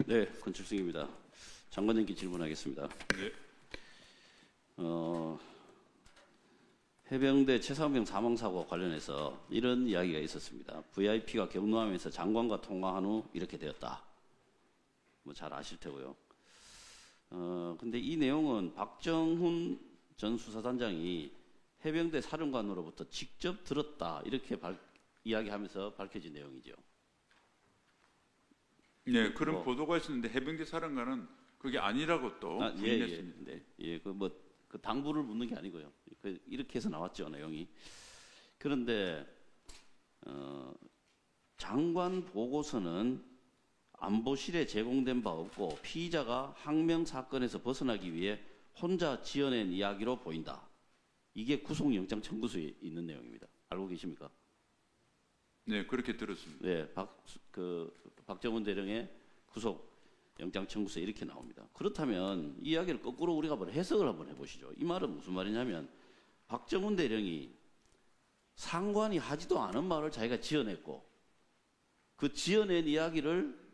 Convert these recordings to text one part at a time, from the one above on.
네, 권칠승입니다. 장관님께 질문하겠습니다. 네. 해병대 최상병 사망사고와 관련해서 이런 이야기가 있었습니다. VIP가 경로하면서 장관과 통화한 후 이렇게 되었다. 뭐 잘 아실 테고요. 근데 이 내용은 박정훈 전 수사단장이 해병대 사령관으로부터 직접 들었다. 이렇게 이야기하면서 밝혀진 내용이죠. 네, 그런 보도가 있었는데 해병대 사령관은 그게 아니라고 또 부인했습니다. 그 당부를 묻는 게 아니고요. 이렇게 해서 나왔죠, 내용이. 그런데 장관 보고서는 안보실에 제공된 바 없고 피의자가 항명 사건에서 벗어나기 위해 혼자 지어낸 이야기로 보인다. 이게 구속영장 청구서에 있는 내용입니다. 알고 계십니까? 네, 그렇게 들었습니다. 네, 박정훈 대령의 구속영장 청구서에 이렇게 나옵니다. 그렇다면 이 이야기를 거꾸로 우리가 한번 해석을 한번 해보시죠. 이 말은 무슨 말이냐면 박정훈 대령이 상관이 하지도 않은 말을 자기가 지어냈고 그 지어낸 이야기를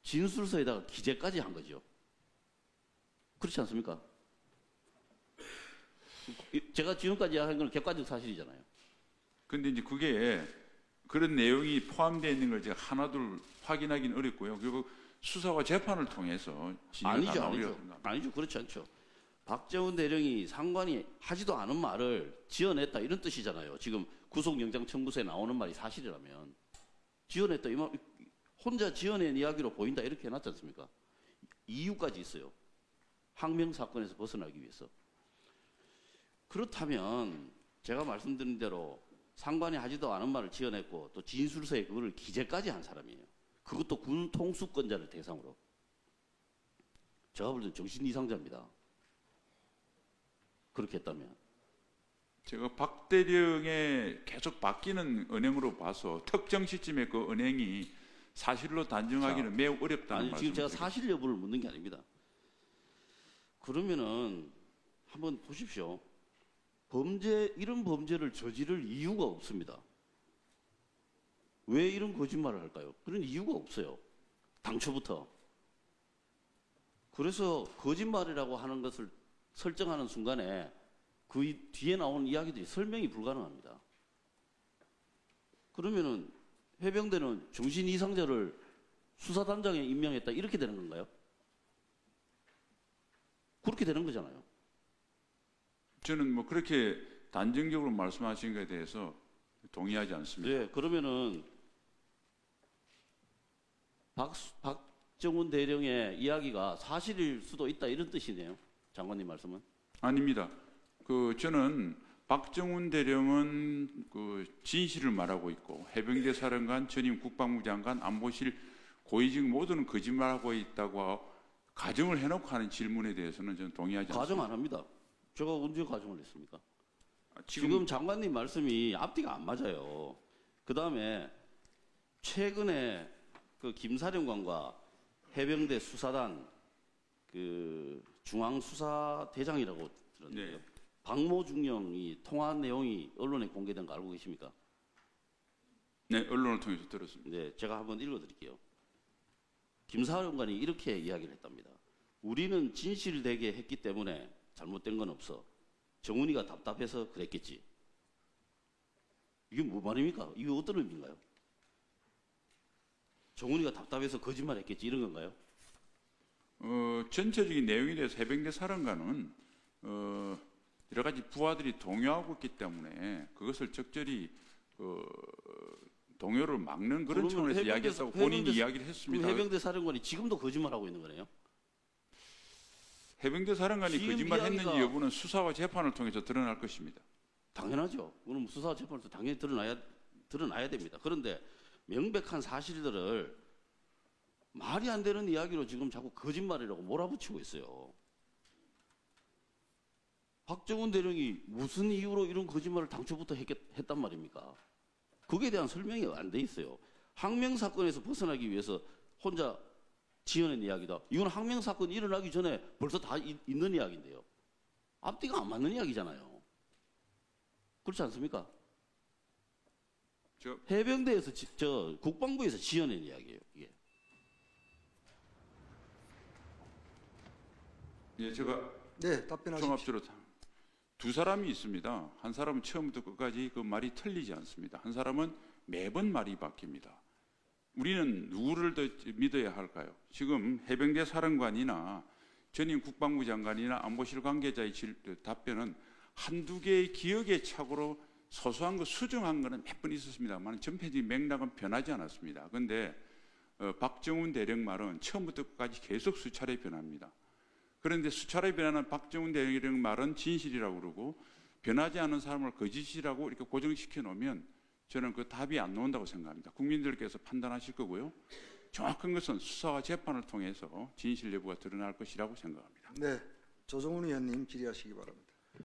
진술서에다가 기재까지 한 거죠. 그렇지 않습니까? 제가 지금까지 이야기한 건 객관적 사실이잖아요. 근데 이제 그게 그런 내용이 포함되어 있는 걸 제가 하나둘 확인하기는 어렵고요. 그리고 수사와 재판을 통해서 아니죠. 그렇지 않죠. 박정훈 대령이 상관이 하지도 않은 말을 지어냈다 이런 뜻이잖아요. 지금 구속영장 청구서에 나오는 말이 사실이라면 지어냈다 이 말 혼자 지어낸 이야기로 보인다 이렇게 해놨지 않습니까? 이유까지 있어요. 항명 사건에서 벗어나기 위해서. 그렇다면 제가 말씀드린 대로 상관이 하지도 않은 말을 지어냈고 또 진술서에 그거를 기재까지 한 사람이에요. 그것도 군 통수권자를 대상으로. 제가 볼 때는 정신 이상자입니다. 그렇게 했다면. 제가 박 대령의 계속 바뀌는 은행으로 봐서 특정 시점에 그 은행이 사실로 단정하기는 매우 어렵다는 말씀입니다. 지금 제가 사실 여부를 묻는 게 아닙니다. 그러면은 한번 보십시오. 이런 범죄를 저지를 이유가 없습니다. 왜 이런 거짓말을 할까요? 그런 이유가 없어요. 당초부터. 그래서 거짓말이라고 하는 것을 설정하는 순간에 그 뒤에 나오는 이야기들이 설명이 불가능합니다. 그러면은 해병대는 정신 이상자를 수사단장에 임명했다 이렇게 되는 건가요? 그렇게 되는 거잖아요. 저는 뭐 그렇게 단정적으로 말씀하신 것에 대해서 동의하지 않습니다. 네, 그러면은 박정훈 대령의 이야기가 사실일 수도 있다 이런 뜻이네요. 장관님 말씀은? 아닙니다. 저는 박정훈 대령은 그 진실을 말하고 있고 해병대 사령관, 전임 국방부 장관, 안보실 고위직 모두는 거짓말하고 있다고 가정을 해놓고 하는 질문에 대해서는 저는 동의하지 않습니다. 가정 안 합니다. 제가 언제 가정을 했습니까? 지금 장관님 말씀이 앞뒤가 안 맞아요. 그 다음에 최근에 그 김사령관과 해병대 수사단 그 중앙수사대장이라고 들었는데요. 네. 박모중령이 통화한 내용이 언론에 공개된 거 알고 계십니까? 네, 언론을 통해서 들었습니다. 네, 제가 한번 읽어드릴게요. 김사령관이 이렇게 이야기를 했답니다. 우리는 진실되게 했기 때문에 잘못된 건 없어. 정훈이가 답답해서 그랬겠지. 이게 뭐 말입니까? 이게 어떤 의미인가요? 정훈이가 답답해서 거짓말 했겠지 이런 건가요? 전체적인 내용에 대해서 해병대 사령관은 여러 가지 부하들이 동요하고 있기 때문에 그것을 적절히 동요를 막는 그런 차원에서 이야기했다고 본인이 이야기를 했습니다. 그럼 해병대 사령관이 지금도 거짓말하고 있는 거네요? 해병대 사령관이 거짓말했는지 여부는 수사와 재판을 통해서 드러날 것입니다. 당연하죠. 그럼 수사와 재판에서 당연히 드러나야 됩니다. 그런데 명백한 사실들을 말이 안 되는 이야기로 지금 자꾸 거짓말이라고 몰아붙이고 있어요. 박정훈 대령이 무슨 이유로 이런 거짓말을 당초부터 했단 말입니까? 거기에 대한 설명이 안 돼 있어요. 항명 사건에서 벗어나기 위해서 혼자 지어낸 이야기다. 이건 항명 사건이 일어나기 전에 벌써 다 있는 이야기인데요. 앞뒤가 안 맞는 이야기잖아요. 그렇지 않습니까? 해병대에서 국방부에서 지어낸 이야기예요. 이게. 예, 제가 네, 답변하십시오. 종합적으로 두 사람이 있습니다. 한 사람은 처음부터 끝까지 그 말이 틀리지 않습니다. 한 사람은 매번 말이 바뀝니다. 우리는 누구를 더 믿어야 할까요? 지금 해병대 사령관이나 전임 국방부 장관이나 안보실 관계자의 답변은 한두 개의 기억의 착오로 소소한 거 수정한 거는 몇 번 있었습니다만 전체적인 맥락은 변하지 않았습니다. 그런데 박정훈 대령 말은 처음부터 끝까지 계속 수차례 변합니다. 그런데 수차례 변하는 박정훈 대령 말은 진실이라고 그러고 변하지 않은 사람을 거짓이라고 이렇게 고정시켜 놓으면 저는 그 답이 안 나온다고 생각합니다. 국민들께서 판단하실 거고요. 정확한 것은 수사와 재판을 통해서 진실 여부가 드러날 것이라고 생각합니다. 네, 조정훈 의원님 질의하시기 바랍니다.